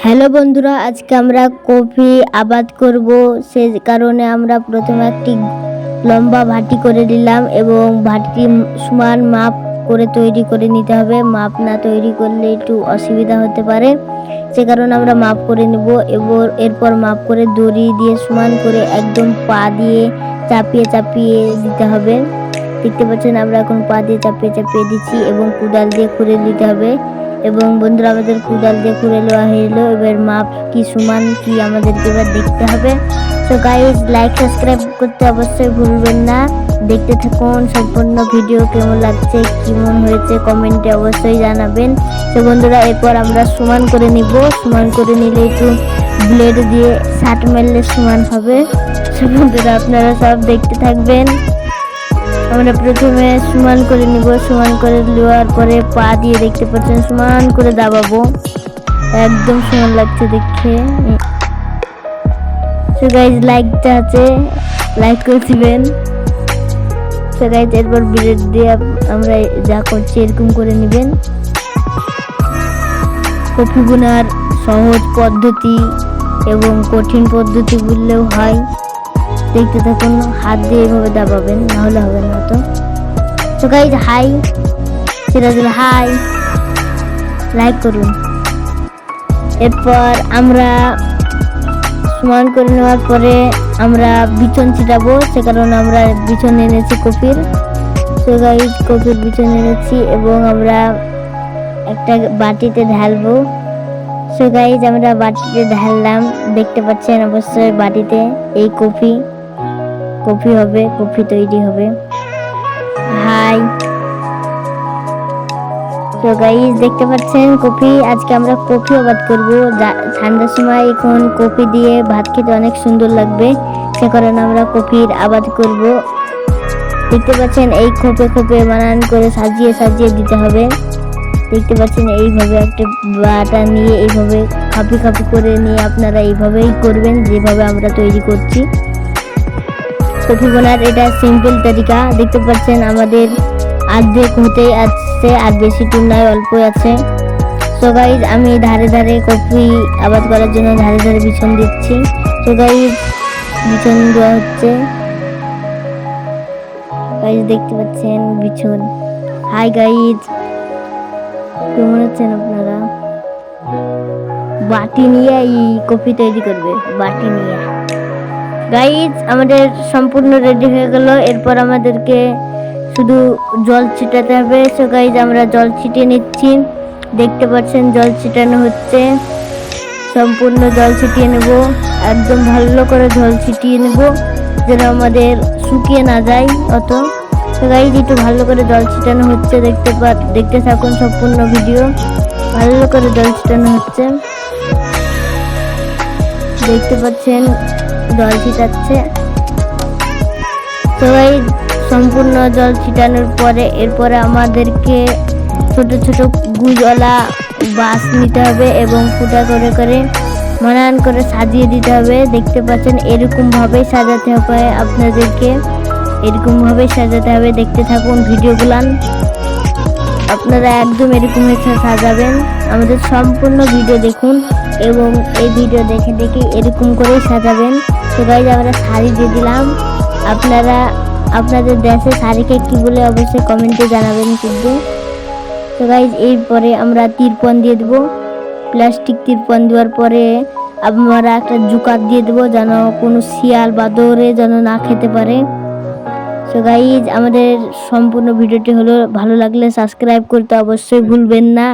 Hello বন্ধুরা, আজকে আমরা কফি আবাদ করব। সে কারণে আমরা প্রথমে একটি লম্বা ভাটি করে নিলাম এবং ভাটি সমান মাপ করে তৈরি করে নিতে হবে। মাপ না তৈরি করলে একটু অসুবিধা হতে পারে, সে কারণে আমরা মাপ করে নেব। এরপর মাপ করে দড়ি দিয়ে সমান করে একদম পা দিয়ে চাপিয়ে চাপিয়ে দিতে হবে। দেখতে পাচ্ছেন আমরা এখন পা দিয়ে চাপিয়ে চাপিয়ে দিচ্ছি এবং কুদাল দিয়ে খুঁড়ে দিতে হবে। এবং বন্ধুরা, আমাদের কুদাল দিয়ে খুঁড়ে নেওয়া হলো। এবার মাপ কি সমান কি আমাদেরকে এবার দেখতে হবে। তো গাইস, লাইক সাবস্ক্রাইব করতে অবশ্যই ভুলবেন না। দেখতে থাকুন সম্পূর্ণ ভিডিও। কেমন লাগছে, কেমন হয়েছে কমেন্টে অবশ্যই জানাবেন। তো বন্ধুরা, এরপর আমরা সমান করে নিব। সমান করে নিলে একটু ব্লেড দিয়ে শার্ট মারলে সমান হবে। তো বন্ধুরা, আপনারা সব দেখতে থাকবেন। আমরা প্রথমে সমান করে নিব। সমান করে নেওয়ার পরে পা দিয়ে দেখতে পাচ্ছেন সমান করে দাবাবো। একদম সমান লাগছে দেখে। সো গাইজ, লাইকটা আছে, লাইক করে দিবেন। সো গাইজ, এরপর ব্লেড দিয়ে আমরা যা করছি এরকম করে নেবেন। কফি বোনার সহজ পদ্ধতি এবং কঠিন পদ্ধতি বললেও হয়। দেখতে থাকুন, হাত দিয়ে এভাবে দাবাবেন, না হলে হবে না। তো guys, hi Sirajul, hi, like করুন। এরপর আমরা সমান করে নেওয়ার পরে আমরা বিচন ছিটাবো। সে কারণে আমরা বিচন এনেছি কফির। তো গাইজ, কফির বিচন এনেছি এবং আমরা একটা বাটিতে ঢালবো। সো গাইজ, আমরা বাটিতে ঢাললাম। দেখতে পাচ্ছেন অবশ্যই বাটিতে এই কফি হবে, কফি তৈরি হবে। হাই। তো গাইস, দেখতে পাচ্ছেন কফি। আজকে আমরা কফি আবাদ করব। ঠান্ডার সময় এখন কফি দিয়ে ভাত খেতে অনেক সুন্দর লাগবে, সে কারণে আমরা কফির আবাদ করব। দেখতে পাচ্ছেন এই খোপে খোপে বানান করে সাজিয়ে সাজিয়ে দিতে হবে। দেখতে পাচ্ছেন এইভাবে একটা বাটা নিয়ে এইভাবে খাপি খাপি করে নিয়ে আপনারা এইভাবেই করবেন যেভাবে আমরা তৈরি করছি। কফি বোনার এটা সিম্পল তরিকা। দেখতে পাচ্ছেন আমাদের অর্ধেক হতেই আসছে, আর বেশি টুন নয়, অল্প আছে। সো গাইজ, আমি ধারে ধারে কফি আবাদ করার জন্য ধারে ধারে বিছন দিচ্ছি। সো গাইজ, বিছন দেওয়া হচ্ছে। গাইজ, দেখতে পাচ্ছেন বিছন। হাই গাইজ, কেমন আছেন আপনারা? বাটি নিয়ে এই কফি তৈরি করবে, বাটি নিয়ে। গাইজ, আমাদের সম্পূর্ণ রেডি হয়ে গেল। এরপর আমাদেরকে শুধু জল ছিটাতে হবে। সো গাইজ, আমরা জল ছিটিয়ে নিচ্ছি। দেখতে পাচ্ছেন জল ছিটানো হচ্ছে। সম্পূর্ণ জল ছিটিয়ে নেব, একদম ভালো করে জল ছিটিয়ে নেব যেন আমাদের শুকিয়ে না যায় অত। তো গাইজ, একটু ভালো করে জল ছিটানো হচ্ছে। দেখতে থাকুন সম্পূর্ণ ভিডিও। ভালো করে জল ছিটানো হচ্ছে, দেখতে পাচ্ছেন জল ছিটাচ্ছে। সবাই সম্পূর্ণ জল ছিটানোর পরে এরপরে আমাদেরকে ছোট ছোট গুজলা বাঁশ নিতে হবে এবং ফুটা করে করে মানান করে সাজিয়ে দিতে হবে। দেখতে পাচ্ছেন এরকম ভাবেই সাজাতে হবে আপনাদেরকে, এরকম ভাবেই সাজাতে হবে। দেখতে থাকুন ভিডিওগুলান, আপনারা একদম এরকম সাজাবেন। আমাদের সম্পূর্ণ ভিডিও দেখুন এবং এই ভিডিও দেখে দেখে এরকম করেই সাজাবেন। তো গাইজ, আমরা শাড়ি দিয়ে দিলাম। আপনারা আপনাদের দেশে শাড়িকে কি বলে অবশ্যই কমেন্টে জানাবেন কিন্তু। তো গাইজ, এরপরে আমরা তিরপন দিয়ে দেবো। প্লাস্টিক তিরপন দেওয়ার পরে আমরা একটা জুকাত দিয়ে দেবো যেন কোনো শিয়াল বা দৌড়ে যেন না খেতে পারে। সো গাইজ, আমাদের সম্পূর্ণ ভিডিওটি হলো, ভালো লাগলে সাবস্ক্রাইব করতে অবশ্যই ভুলবেন না।